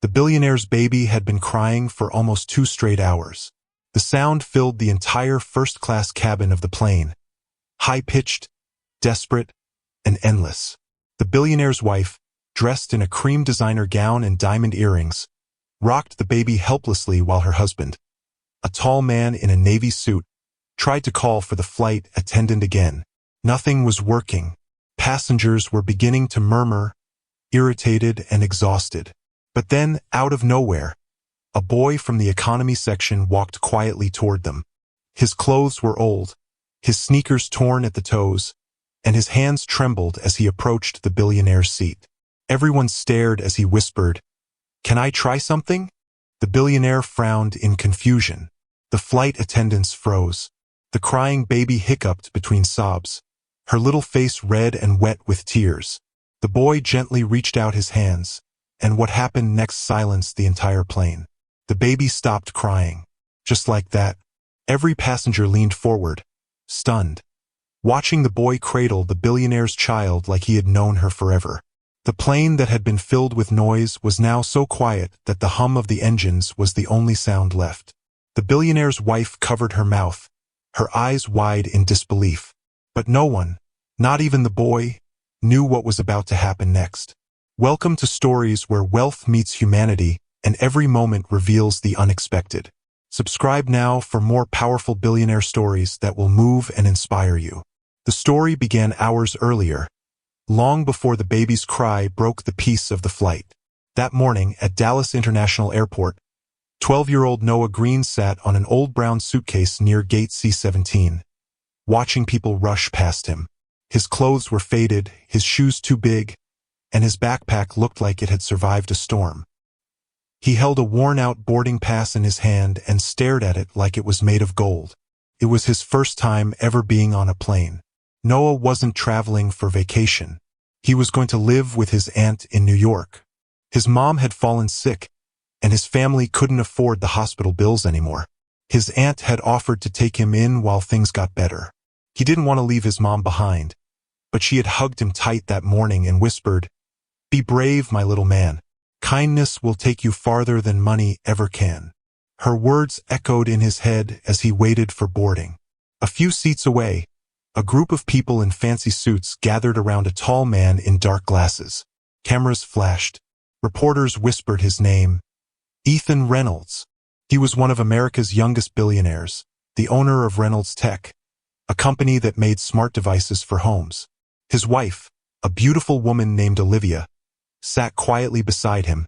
The billionaire's baby had been crying for almost 2 straight hours. The sound filled the entire first-class cabin of the plane, high-pitched, desperate, and endless. The billionaire's wife, dressed in a cream designer gown and diamond earrings, rocked the baby helplessly while her husband, a tall man in a navy suit, tried to call for the flight attendant again. Nothing was working. Passengers were beginning to murmur, irritated and exhausted. But then, out of nowhere, a boy from the economy section walked quietly toward them. His clothes were old, his sneakers torn at the toes, and his hands trembled as he approached the billionaire's seat. Everyone stared as he whispered, "Can I try something?" The billionaire frowned in confusion. The flight attendants froze. The crying baby hiccuped between sobs, her little face red and wet with tears. The boy gently reached out his hands, and what happened next silenced the entire plane. The baby stopped crying. Just like that, every passenger leaned forward, stunned, watching the boy cradle the billionaire's child like he had known her forever. The plane that had been filled with noise was now so quiet that the hum of the engines was the only sound left. The billionaire's wife covered her mouth, her eyes wide in disbelief. But no one, not even the boy, knew what was about to happen next. Welcome to stories where wealth meets humanity and every moment reveals the unexpected. Subscribe now for more powerful billionaire stories that will move and inspire you. The story began hours earlier, long before the baby's cry broke the peace of the flight. That morning at Dallas International Airport, 12-year-old Noah Green sat on an old brown suitcase near gate C-17, watching people rush past him. His clothes were faded, his shoes too big, and his backpack looked like it had survived a storm. He held a worn-out boarding pass in his hand and stared at it like it was made of gold. It was his first time ever being on a plane. Noah wasn't traveling for vacation. He was going to live with his aunt in New York. His mom had fallen sick, and his family couldn't afford the hospital bills anymore. His aunt had offered to take him in while things got better. He didn't want to leave his mom behind, but she had hugged him tight that morning and whispered, "Be brave, my little man. Kindness will take you farther than money ever can." Her words echoed in his head as he waited for boarding. A few seats away, a group of people in fancy suits gathered around a tall man in dark glasses. Cameras flashed. Reporters whispered his name, Ethan Reynolds. He was one of America's youngest billionaires, the owner of Reynolds Tech, a company that made smart devices for homes. His wife, a beautiful woman named Olivia, sat quietly beside him,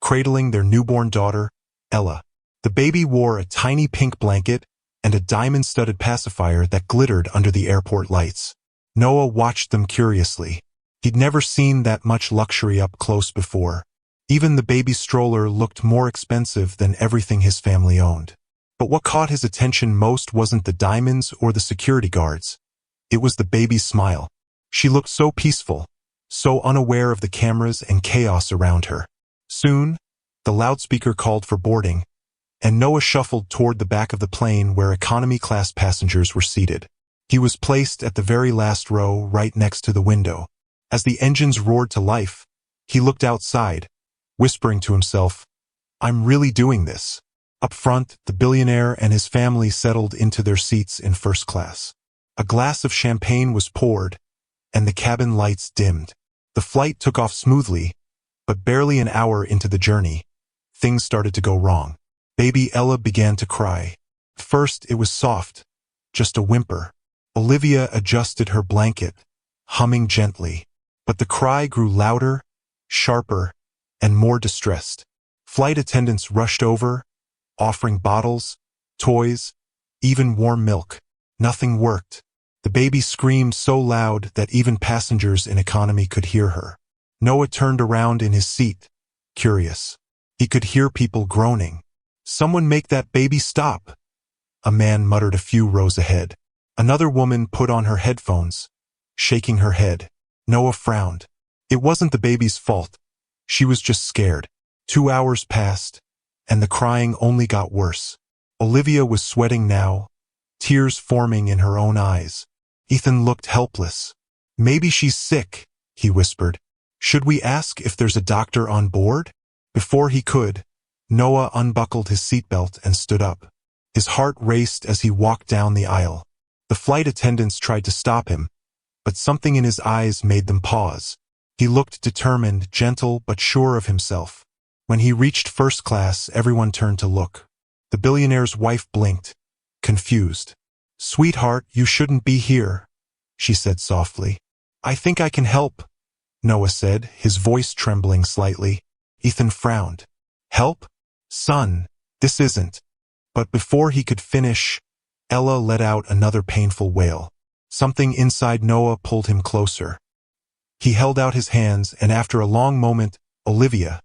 cradling their newborn daughter, Ella. The baby wore a tiny pink blanket and a diamond-studded pacifier that glittered under the airport lights. Noah watched them curiously. He'd never seen that much luxury up close before. Even the baby stroller looked more expensive than everything his family owned. But what caught his attention most wasn't the diamonds or the security guards. It was the baby's smile. She looked so peaceful, so unaware of the cameras and chaos around her. Soon, the loudspeaker called for boarding, and Noah shuffled toward the back of the plane where economy-class passengers were seated. He was placed at the very last row right next to the window. As the engines roared to life, he looked outside, whispering to himself, "I'm really doing this." Up front, the billionaire and his family settled into their seats in first class. A glass of champagne was poured, and the cabin lights dimmed. The flight took off smoothly, but barely an hour into the journey, things started to go wrong. Baby Ella began to cry. First, it was soft, just a whimper. Olivia adjusted her blanket, humming gently. But the cry grew louder, sharper, and more distressed. Flight attendants rushed over, offering bottles, toys, even warm milk. Nothing worked. The baby screamed so loud that even passengers in economy could hear her. Noah turned around in his seat, curious. He could hear people groaning. "Someone make that baby stop," a man muttered a few rows ahead. Another woman put on her headphones, shaking her head. Noah frowned. It wasn't the baby's fault. She was just scared. 2 hours passed, and the crying only got worse. Olivia was sweating now, tears forming in her own eyes. Ethan looked helpless. "Maybe she's sick," he whispered. "Should we ask if there's a doctor on board?" Before he could, Noah unbuckled his seatbelt and stood up. His heart raced as he walked down the aisle. The flight attendants tried to stop him, but something in his eyes made them pause. He looked determined, gentle, but sure of himself. When he reached first class, everyone turned to look. The billionaire's wife blinked, confused. "Sweetheart, you shouldn't be here," she said softly. "I think I can help," Noah said, his voice trembling slightly. Ethan frowned. "Help? Son, this isn't." But before he could finish, Ella let out another painful wail. Something inside Noah pulled him closer. He held out his hands, and after a long moment, Olivia,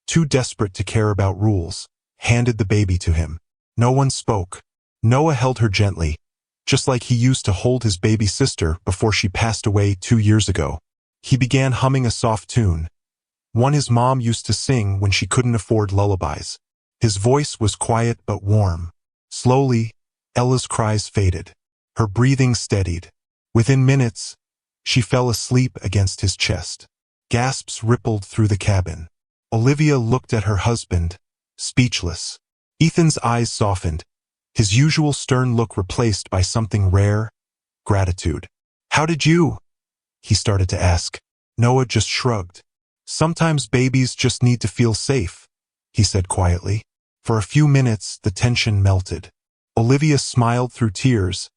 too desperate to care about rules, handed the baby to him. No one spoke. Noah held her gently, just like he used to hold his baby sister before she passed away 2 years ago. He began humming a soft tune, one his mom used to sing when she couldn't afford lullabies. His voice was quiet but warm. Slowly, Ella's cries faded. Her breathing steadied. Within minutes, she fell asleep against his chest. Gasps rippled through the cabin. Olivia looked at her husband, speechless. Ethan's eyes softened, his usual stern look replaced by something rare, gratitude. "How did you?" he started to ask. Noah just shrugged. "Sometimes babies just need to feel safe," he said quietly. For a few minutes, the tension melted. Olivia smiled through tears,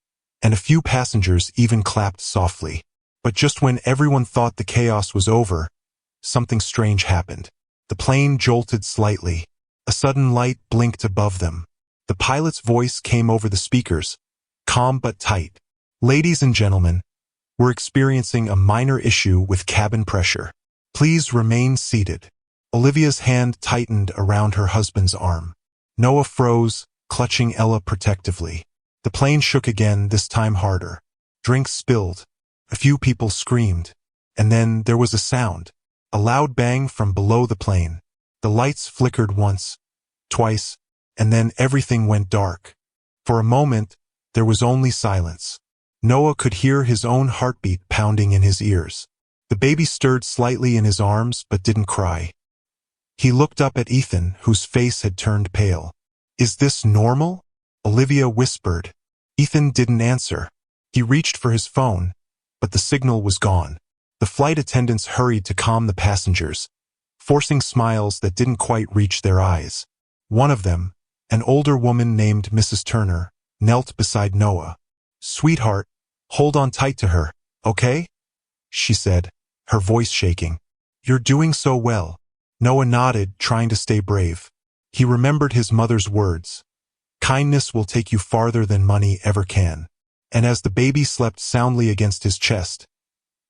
and a few passengers even clapped softly. But just when everyone thought the chaos was over, something strange happened. The plane jolted slightly. A sudden light blinked above them. The pilot's voice came over the speakers, calm but tight. "Ladies and gentlemen, we're experiencing a minor issue with cabin pressure. Please remain seated." Olivia's hand tightened around her husband's arm. Noah froze, clutching Ella protectively. The plane shook again, this time harder. Drinks spilled. A few people screamed. And then there was a sound. A loud bang from below the plane. The lights flickered once, twice, and then everything went dark. For a moment, there was only silence. Noah could hear his own heartbeat pounding in his ears. The baby stirred slightly in his arms but didn't cry. He looked up at Ethan, whose face had turned pale. "Is this normal?" Olivia whispered. Ethan didn't answer. He reached for his phone, but the signal was gone. The flight attendants hurried to calm the passengers, forcing smiles that didn't quite reach their eyes. One of them, an older woman named Mrs. Turner, knelt beside Noah. "Sweetheart, hold on tight to her, okay?" she said, her voice shaking. "You're doing so well." Noah nodded, trying to stay brave. He remembered his mother's words. "Kindness will take you farther than money ever can." And as the baby slept soundly against his chest,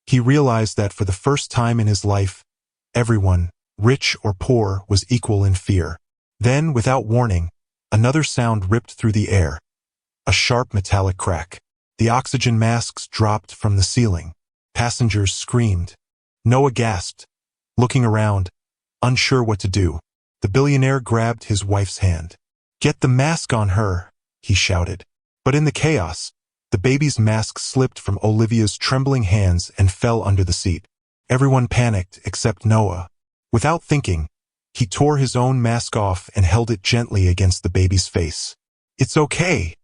he realized that for the first time in his life, everyone, rich or poor, was equal in fear. Then, without warning, another sound ripped through the air. A sharp metallic crack. The oxygen masks dropped from the ceiling. Passengers screamed. Noah gasped, looking around, unsure what to do. The billionaire grabbed his wife's hand. "Get the mask on her," he shouted. But in the chaos, the baby's mask slipped from Olivia's trembling hands and fell under the seat. Everyone panicked except Noah. Without thinking, he tore his own mask off and held it gently against the baby's face. "It's okay,"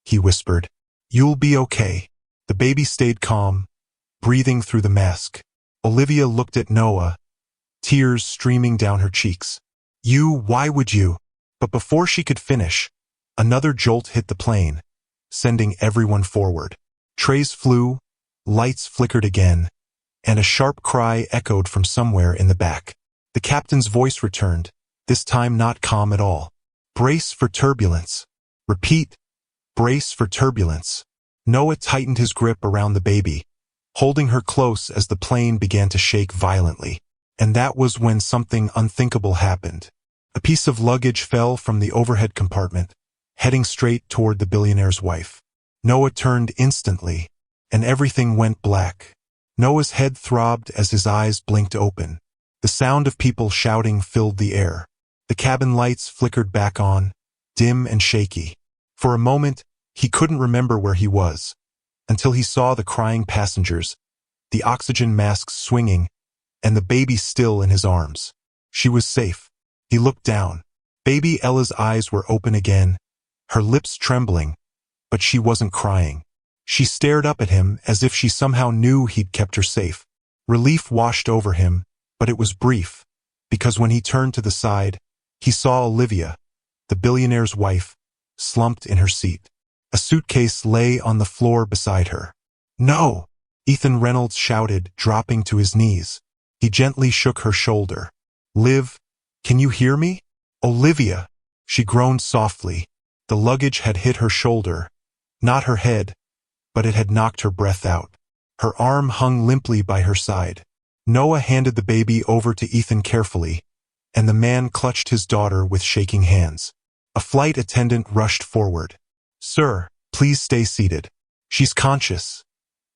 he whispered. "You'll be okay." The baby stayed calm, breathing through the mask. Olivia looked at Noah, tears streaming down her cheeks. Why would you?" But before she could finish, another jolt hit the plane, sending everyone forward. Trays flew, lights flickered again, and a sharp cry echoed from somewhere in the back. The captain's voice returned, this time not calm at all. "Brace for turbulence. Repeat, brace for turbulence." Noah tightened his grip around the baby, holding her close as the plane began to shake violently. And that was when something unthinkable happened. A piece of luggage fell from the overhead compartment, heading straight toward the billionaire's wife. Noah turned instantly, and everything went black. Noah's head throbbed as his eyes blinked open. The sound of people shouting filled the air. The cabin lights flickered back on, dim and shaky. For a moment, he couldn't remember where he was, until he saw the crying passengers, the oxygen masks swinging, and the baby still in his arms. She was safe. He looked down. Baby Ella's eyes were open again, her lips trembling, but she wasn't crying. She stared up at him as if she somehow knew he'd kept her safe. Relief washed over him, but it was brief, because when he turned to the side, he saw Olivia, the billionaire's wife, slumped in her seat. A suitcase lay on the floor beside her. "No!" Ethan Reynolds shouted, dropping to his knees. He gently shook her shoulder. "Liv, can you hear me?" "Olivia!" She groaned softly. The luggage had hit her shoulder, not her head, but it had knocked her breath out. Her arm hung limply by her side. Noah handed the baby over to Ethan carefully, and the man clutched his daughter with shaking hands. A flight attendant rushed forward. "Sir, please stay seated. She's conscious.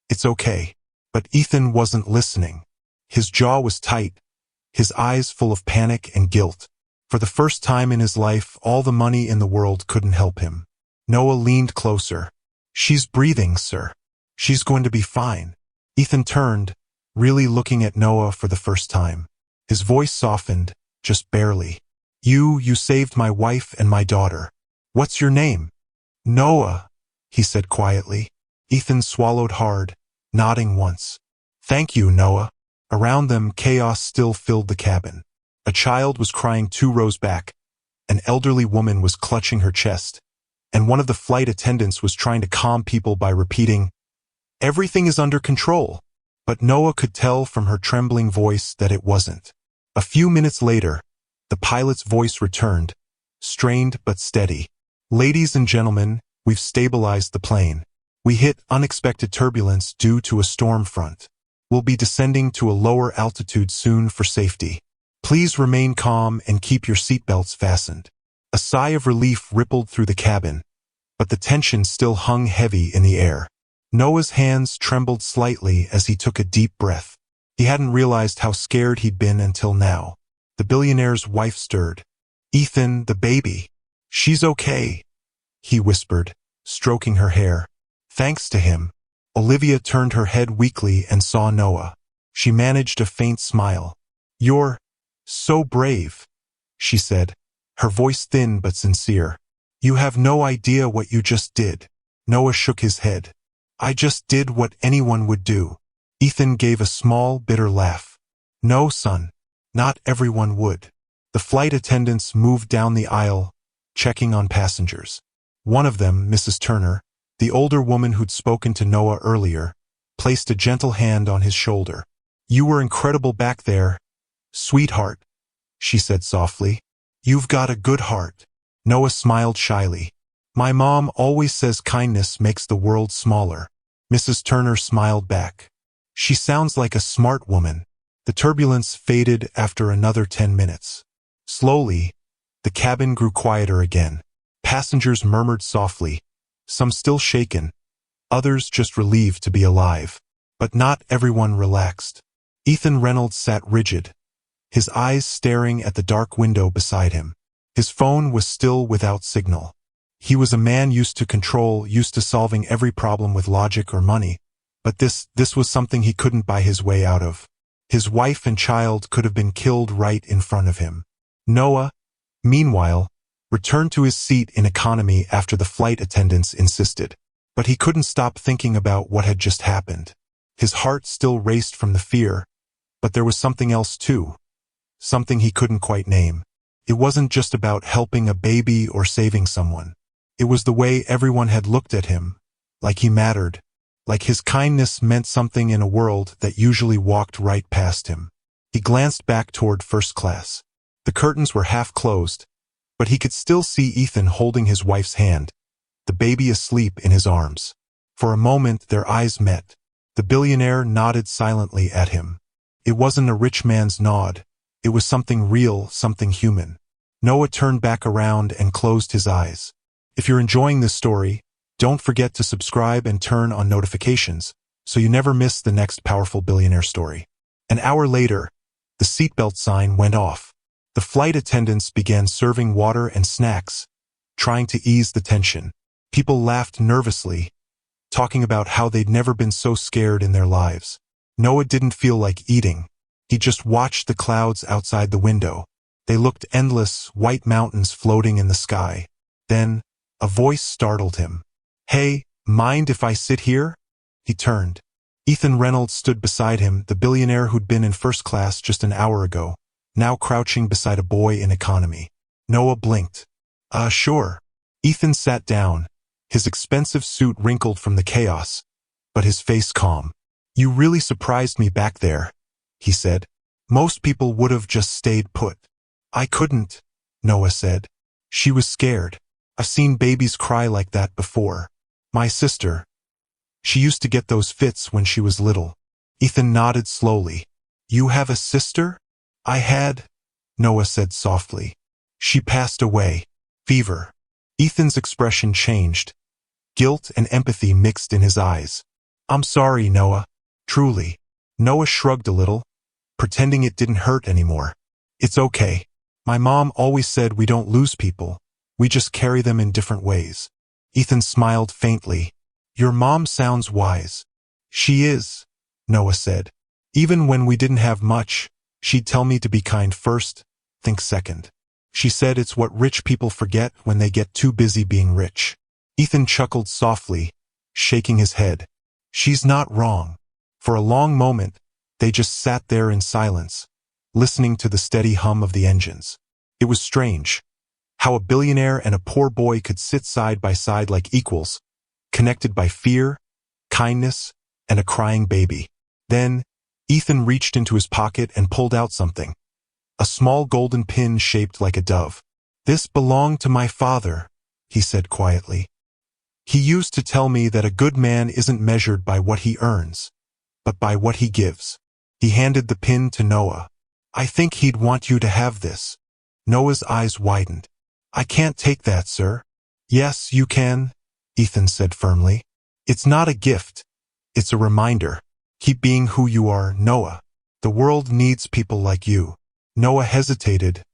It's okay." But Ethan wasn't listening. His jaw was tight, his eyes full of panic and guilt. For the first time in his life, all the money in the world couldn't help him. Noah leaned closer. "She's breathing, sir. She's going to be fine." Ethan turned, really looking at Noah for the first time. His voice softened, just barely. You saved my wife and my daughter. What's your name?" "Noah," he said quietly. Ethan swallowed hard, nodding once. "Thank you, Noah." Around them, chaos still filled the cabin. A child was crying 2 rows back. An elderly woman was clutching her chest, and one of the flight attendants was trying to calm people by repeating, "Everything is under control." But Noah could tell from her trembling voice that it wasn't. A few minutes later, the pilot's voice returned, strained but steady. "Ladies and gentlemen, we've stabilized the plane. We hit unexpected turbulence due to a storm front. We'll be descending to a lower altitude soon for safety. Please remain calm and keep your seatbelts fastened." A sigh of relief rippled through the cabin, but the tension still hung heavy in the air. Noah's hands trembled slightly as he took a deep breath. He hadn't realized how scared he'd been until now. The billionaire's wife stirred. "Ethan, the baby. She's okay," he whispered, stroking her hair. "Thanks to him." Olivia turned her head weakly and saw Noah. She managed a faint smile. "You're so brave," she said, her voice thin but sincere. "You have no idea what you just did." Noah shook his head. "I just did what anyone would do." Ethan gave a small, bitter laugh. "No, son, not everyone would." The flight attendants moved down the aisle, checking on passengers. One of them, Mrs. Turner, the older woman who'd spoken to Noah earlier, placed a gentle hand on his shoulder. "You were incredible back there, sweetheart," she said softly. "You've got a good heart." Noah smiled shyly. "My mom always says kindness makes the world smaller." Mrs. Turner smiled back. "She sounds like a smart woman." The turbulence faded after another 10 minutes. Slowly, the cabin grew quieter again. Passengers murmured softly, some still shaken, others just relieved to be alive. But not everyone relaxed. Ethan Reynolds sat rigid, his eyes staring at the dark window beside him. His phone was still without signal. He was a man used to control, used to solving every problem with logic or money, but this was something he couldn't buy his way out of. His wife and child could have been killed right in front of him. Noah, meanwhile, returned to his seat in economy after the flight attendants insisted. But he couldn't stop thinking about what had just happened. His heart still raced from the fear, but there was something else too. Something he couldn't quite name. It wasn't just about helping a baby or saving someone. It was the way everyone had looked at him, like he mattered, like his kindness meant something in a world that usually walked right past him. He glanced back toward first class. The curtains were half closed, but he could still see Ethan holding his wife's hand, the baby asleep in his arms. For a moment their eyes met. The billionaire nodded silently at him. It wasn't a rich man's nod. It was something real, something human. Noah turned back around and closed his eyes. If you're enjoying this story, don't forget to subscribe and turn on notifications so you never miss the next powerful billionaire story. An hour later, the seatbelt sign went off. The flight attendants began serving water and snacks, trying to ease the tension. People laughed nervously, talking about how they'd never been so scared in their lives. Noah didn't feel like eating. He just watched the clouds outside the window. They looked endless, white mountains floating in the sky. Then, a voice startled him. "Hey, mind if I sit here?" He turned. Ethan Reynolds stood beside him, the billionaire who'd been in first class just an hour ago, now crouching beside a boy in economy. Noah blinked. Sure." Ethan sat down, his expensive suit wrinkled from the chaos, but his face calm. "You really surprised me back there," he said. "Most people would have just stayed put." "I couldn't," Noah said. She was scared. "I've seen babies cry like that before. My sister. She used to get those fits when she was little." Ethan nodded slowly. "You have a sister?" "I had," Noah said softly. "She passed away. Fever." Ethan's expression changed. Guilt and empathy mixed in his eyes. "I'm sorry, Noah. Truly." Noah shrugged a little, pretending it didn't hurt anymore. "It's okay. My mom always said we don't lose people, we just carry them in different ways." Ethan smiled faintly. "Your mom sounds wise." "She is," Noah said. "Even when we didn't have much, she'd tell me to be kind first, think second. She said it's what rich people forget when they get too busy being rich." Ethan chuckled softly, shaking his head. "She's not wrong." For a long moment, they just sat there in silence, listening to the steady hum of the engines. It was strange, how a billionaire and a poor boy could sit side by side like equals, connected by fear, kindness, and a crying baby. Then, Ethan reached into his pocket and pulled out something. A small golden pin shaped like a dove. "This belonged to my father," he said quietly. "He used to tell me that a good man isn't measured by what he earns, but by what he gives." He handed the pin to Noah. "I think he'd want you to have this." Noah's eyes widened. "I can't take that, sir." "Yes, you can," Ethan said firmly. "It's not a gift. It's a reminder. Keep being who you are, Noah. The world needs people like you." Noah hesitated,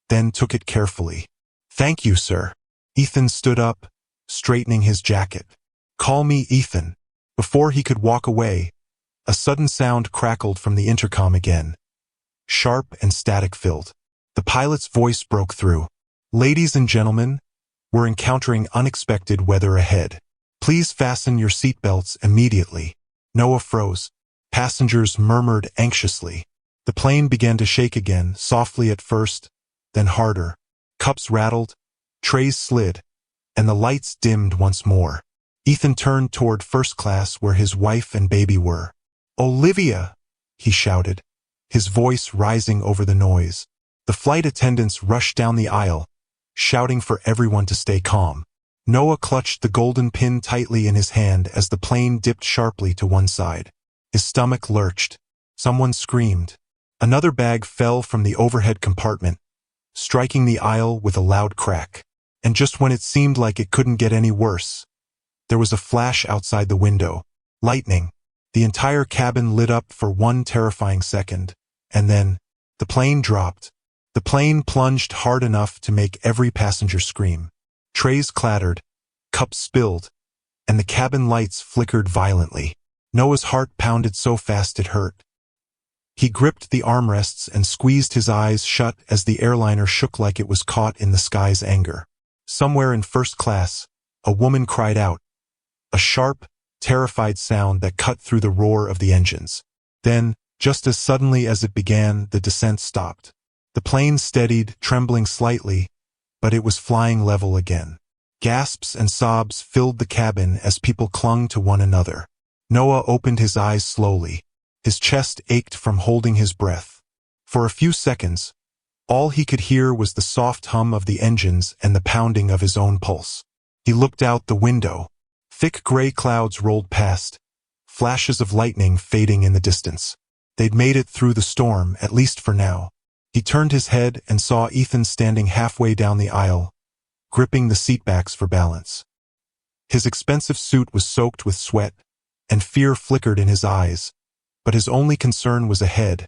then took it carefully. "Thank you, sir." Ethan stood up, straightening his jacket. "Call me Ethan." Before he could walk away, a sudden sound crackled from the intercom again, sharp and static-filled. The pilot's voice broke through. "Ladies and gentlemen, we're encountering unexpected weather ahead. Please fasten your seatbelts immediately." Noah froze. Passengers murmured anxiously. The plane began to shake again, softly at first, then harder. Cups rattled, trays slid, and the lights dimmed once more. Ethan turned toward first class where his wife and baby were. "Olivia!" he shouted, his voice rising over the noise. The flight attendants rushed down the aisle, shouting for everyone to stay calm. Noah clutched the golden pin tightly in his hand as the plane dipped sharply to one side. His stomach lurched. Someone screamed. Another bag fell from the overhead compartment, striking the aisle with a loud crack. And just when it seemed like it couldn't get any worse, there was a flash outside the window. Lightning. The entire cabin lit up for one terrifying second, and then, the plane dropped. The plane plunged hard enough to make every passenger scream. Trays clattered, cups spilled, and the cabin lights flickered violently. Noah's heart pounded so fast it hurt. He gripped the armrests and squeezed his eyes shut as the airliner shook like it was caught in the sky's anger. Somewhere in first class, a woman cried out, a sharp, terrified sound that cut through the roar of the engines. Then, just as suddenly as it began, the descent stopped. The plane steadied, trembling slightly, but it was flying level again. Gasps and sobs filled the cabin as people clung to one another. Noah opened his eyes slowly. His chest ached from holding his breath. For a few seconds, all he could hear was the soft hum of the engines and the pounding of his own pulse. He looked out the window. Thick gray clouds rolled past, flashes of lightning fading in the distance. They'd made it through the storm, at least for now. He turned his head and saw Ethan standing halfway down the aisle, gripping the seatbacks for balance. His expensive suit was soaked with sweat, and fear flickered in his eyes, but his only concern was ahead,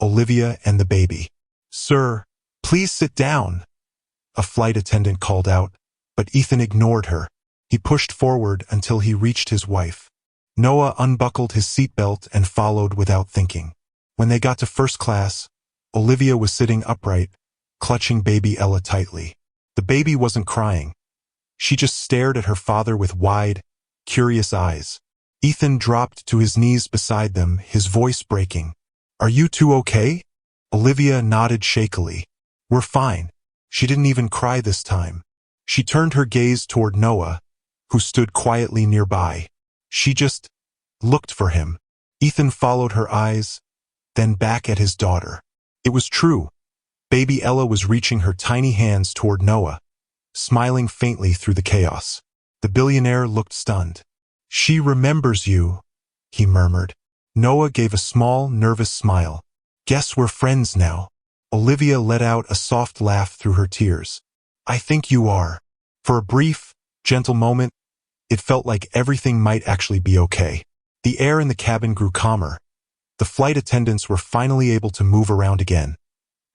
Olivia and the baby. "Sir, please sit down," a flight attendant called out, but Ethan ignored her. He pushed forward until he reached his wife. Noah unbuckled his seatbelt and followed without thinking. When they got to first class, Olivia was sitting upright, clutching baby Ella tightly. The baby wasn't crying. She just stared at her father with wide, curious eyes. Ethan dropped to his knees beside them, his voice breaking. "Are you two okay?" Olivia nodded shakily. "We're fine." She didn't even cry this time. She turned her gaze toward Noah, who stood quietly nearby. She just looked for him. Ethan followed her eyes, then back at his daughter. It was true. Baby Ella was reaching her tiny hands toward Noah, smiling faintly through the chaos. The billionaire looked stunned. "She remembers you," he murmured. Noah gave a small, nervous smile. "Guess we're friends now." Olivia let out a soft laugh through her tears. "I think you are." For a brief, gentle moment, it felt like everything might actually be okay. The air in the cabin grew calmer. The flight attendants were finally able to move around again,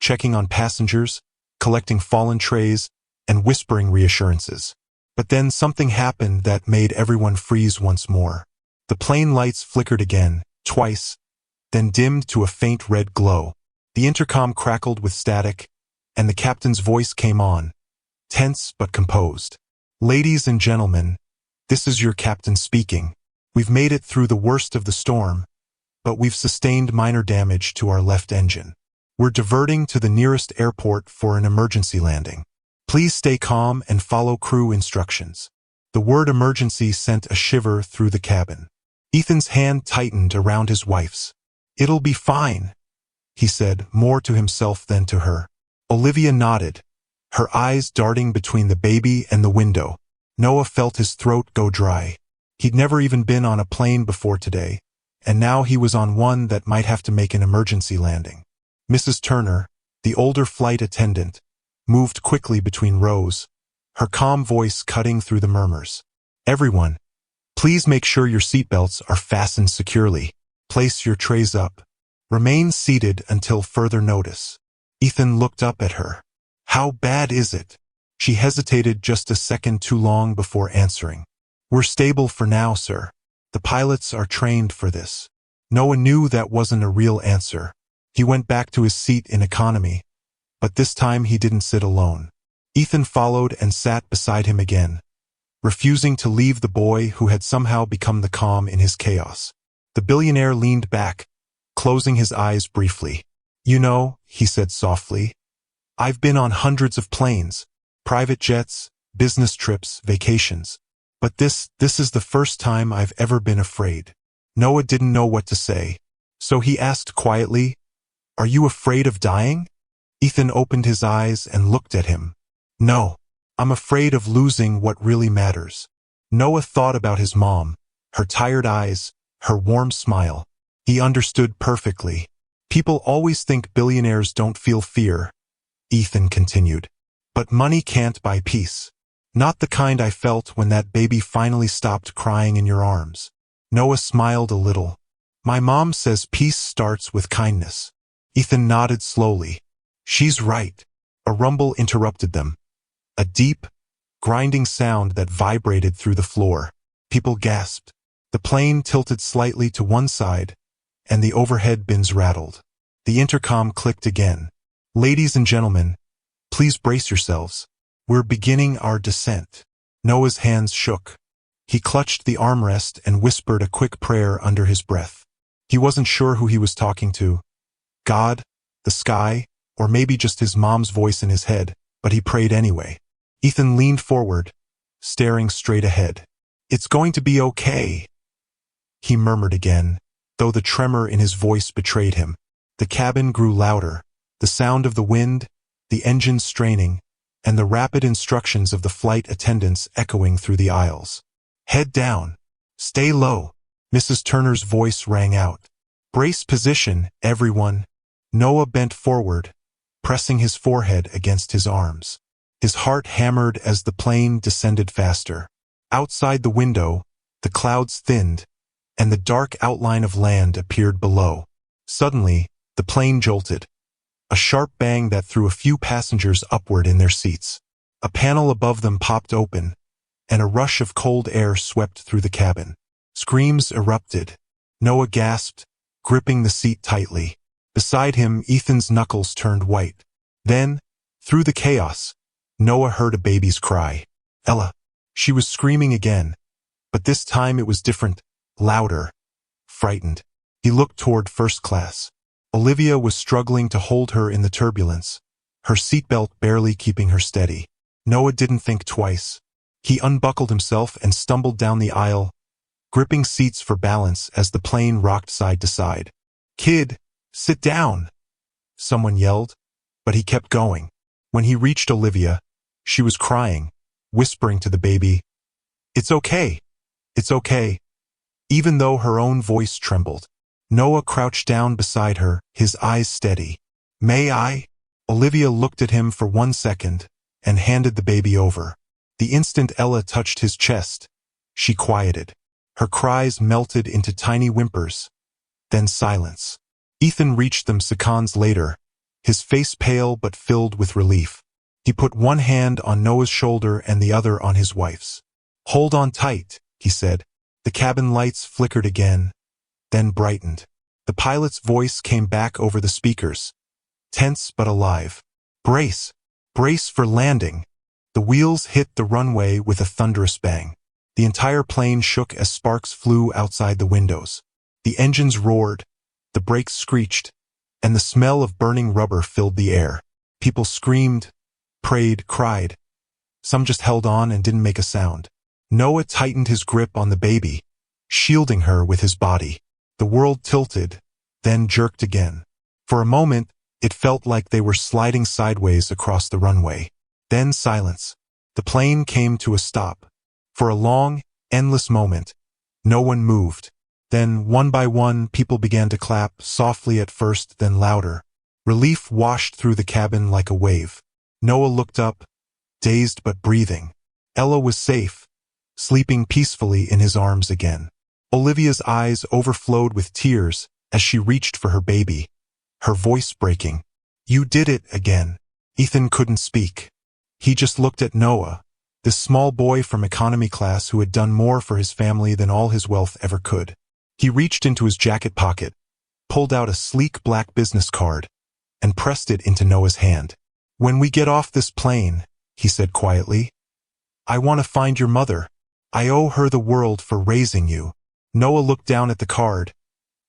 checking on passengers, collecting fallen trays, and whispering reassurances. But then something happened that made everyone freeze once more. The plane lights flickered again, twice, then dimmed to a faint red glow. The intercom crackled with static, and the captain's voice came on, tense but composed. "Ladies and gentlemen, this is your captain speaking. We've made it through the worst of the storm, but we've sustained minor damage to our left engine. We're diverting to the nearest airport for an emergency landing. Please stay calm and follow crew instructions." The word emergency sent a shiver through the cabin. Ethan's hand tightened around his wife's. "It'll be fine," he said, more to himself than to her. Olivia nodded, her eyes darting between the baby and the window. Noah felt his throat go dry. He'd never even been on a plane before today, and now he was on one that might have to make an emergency landing. Mrs. Turner, the older flight attendant, moved quickly between rows, her calm voice cutting through the murmurs. "Everyone, please make sure your seatbelts are fastened securely. Place your trays up. Remain seated until further notice." Ethan looked up at her. "How bad is it?" She hesitated just a second too long before answering. "We're stable for now, sir. The pilots are trained for this." Noah knew that wasn't a real answer. He went back to his seat in economy, but this time he didn't sit alone. Ethan followed and sat beside him again, refusing to leave the boy who had somehow become the calm in his chaos. The billionaire leaned back, closing his eyes briefly. "You know," he said softly, "I've been on hundreds of planes, private jets, business trips, vacations. But this is the first time I've ever been afraid." Noah didn't know what to say, so he asked quietly, "Are you afraid of dying?" Ethan opened his eyes and looked at him. "No, I'm afraid of losing what really matters." Noah thought about his mom, her tired eyes, her warm smile. He understood perfectly. "People always think billionaires don't feel fear," Ethan continued. "But money can't buy peace. Not the kind I felt when that baby finally stopped crying in your arms." Noah smiled a little. "My mom says peace starts with kindness." Ethan nodded slowly. "She's right." A rumble interrupted them. A deep, grinding sound that vibrated through the floor. People gasped. The plane tilted slightly to one side, and the overhead bins rattled. The intercom clicked again. "Ladies and gentlemen, please brace yourselves. We're beginning our descent." Noah's hands shook. He clutched the armrest and whispered a quick prayer under his breath. He wasn't sure who he was talking to. God, the sky, or maybe just his mom's voice in his head, but he prayed anyway. Ethan leaned forward, staring straight ahead. "It's going to be okay," he murmured again, though the tremor in his voice betrayed him. The cabin grew louder, the sound of the wind, the engines straining, and the rapid instructions of the flight attendants echoing through the aisles. "Head down. Stay low." Mrs. Turner's voice rang out. "Brace position, everyone." Noah bent forward, pressing his forehead against his arms. His heart hammered as the plane descended faster. Outside the window, the clouds thinned, and the dark outline of land appeared below. Suddenly, the plane jolted. A sharp bang that threw a few passengers upward in their seats. A panel above them popped open, and a rush of cold air swept through the cabin. Screams erupted. Noah gasped, gripping the seat tightly. Beside him, Ethan's knuckles turned white. Then, Through the chaos, Noah heard a baby's cry. Ella. She was screaming again, but this time it was different, louder, frightened. He looked toward first class. Olivia was struggling to hold her in the turbulence, her seatbelt barely keeping her steady. Noah didn't think twice. He unbuckled himself and stumbled down the aisle, gripping seats for balance as the plane rocked side to side. "Kid, sit down!" someone yelled, but he kept going. When he reached Olivia, she was crying, whispering to the baby, "It's okay. It's okay." Even though her own voice trembled. Noah crouched down beside her, his eyes steady. "May I?" Olivia looked at him for 1 second and handed the baby over. The instant Ella touched his chest, she quieted. Her cries melted into tiny whimpers, then silence. Ethan reached them seconds later, his face pale but filled with relief. He put one hand on Noah's shoulder and the other on his wife's. "Hold on tight," he said. The cabin lights flickered again, then brightened. The pilot's voice came back over the speakers, tense but alive. "Brace! Brace for landing!" The wheels hit the runway with a thunderous bang. The entire plane shook as sparks flew outside the windows. The engines roared, the brakes screeched, and the smell of burning rubber filled the air. People screamed, prayed, cried. Some just held on and didn't make a sound. Noah tightened his grip on the baby, shielding her with his body. The world tilted, then jerked again. For a moment, it felt like they were sliding sideways across the runway. Then silence. The plane came to a stop. For a long, endless moment, no one moved. Then, one by one, people began to clap, softly at first, then louder. Relief washed through the cabin like a wave. Noah looked up, dazed but breathing. Ella was safe, sleeping peacefully in his arms again. Olivia's eyes overflowed with tears as she reached for her baby, her voice breaking. "You did it again." Ethan couldn't speak. He just looked at Noah, this small boy from economy class who had done more for his family than all his wealth ever could. He reached into his jacket pocket, pulled out a sleek black business card, and pressed it into Noah's hand. "When we get off this plane," he said quietly, "I want to find your mother. I owe her the world for raising you." Noah looked down at the card,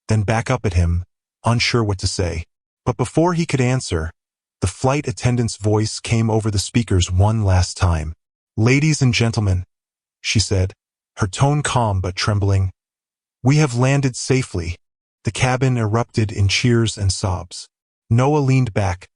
then back up at him, unsure what to say. But before he could answer, the flight attendant's voice came over the speakers one last time. "Ladies and gentlemen," she said, her tone calm but trembling, "we have landed safely." The cabin erupted in cheers and sobs. Noah leaned back,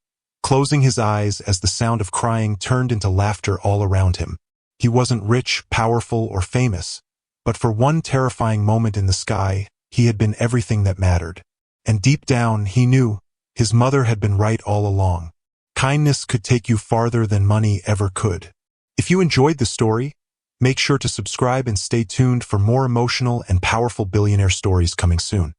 closing his eyes as the sound of crying turned into laughter all around him. He wasn't rich, powerful, or famous, but for one terrifying moment in the sky, he had been everything that mattered. And deep down, he knew his mother had been right all along. Kindness could take you farther than money ever could. If you enjoyed the story, make sure to subscribe and stay tuned for more emotional and powerful billionaire stories coming soon.